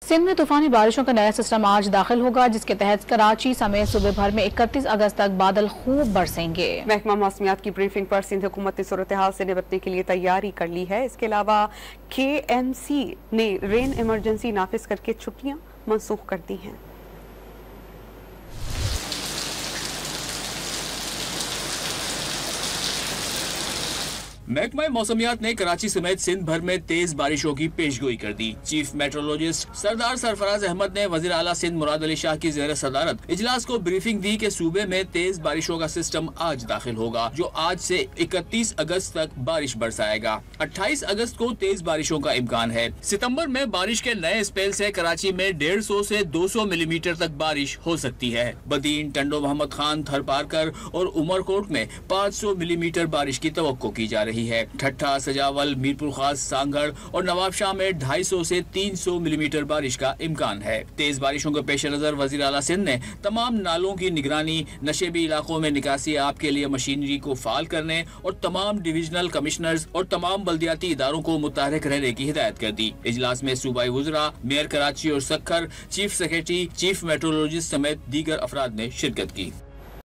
سندھ میں طوفانی بارشوں کا نیا سسٹم آج داخل ہوگا، جس کے تحت کراچی سمیت صوبے بھر میں 31 اگست تک بادل خوب برسیں گے۔ محکمہ موسمیات کی بریفنگ پر سندھ حکومت نے صورتحال سے نمٹنے کے لیے تیاری کر لی ہے۔ اس کے علاوہ KMC نے رین ایمرجنسی نافذ کر کے چھٹیاں منسوخ کر دی ہیں۔ محکمہ موسمیات نے کراچی سمیت سندھ بھر میں تیز بارشوں کی پیش گوئی کر دی۔ چیف میٹرولوجسٹ سردار سرفراز احمد نے وزیر اعلیٰ سندھ مراد علی شاہ کی زیر صدارت اجلاس کو بریفنگ دی کہ صوبے میں تیز بارشوں کا سسٹم آج داخل ہوگا، جو آج سے 31 اگست تک بارش برسائے گا۔ 28 اگست کو تیز بارشوں کا امکان ہے۔ ستمبر میں بارش کے نئے اسپیل سے کراچی میں 150 سے 200 ملی میٹر تک بارش ہو سکتی ہے۔ بدین، ٹنڈو محمد خان، تھر پارکر اور عمر کوٹ میں 500 ملی میٹر بارش کی توقع کی جا رہی ہے۔ ٹھٹھا، سجاول، میرپور خاص، سانگھڑ اور نواب شاہ میں 250 سے 300 ملی میٹر بارش کا امکان ہے۔ تیز بارشوں کے پیش نظر وزیر اعلیٰ سندھ نے تمام نالوں کی نگرانی، نشیبی علاقوں میں نکاسی آب کے لیے مشینری کو فعال کرنے اور تمام ڈویژنل کمشنرز اور تمام بلدیاتی اداروں کو متحرک رہنے کی ہدایت کر دی۔ اجلاس میں صوبائی وزراء، میئر کراچی اور Sukkur, chief secretary, chief meteorologist سمیت دیگر افراد نے شرکت کی۔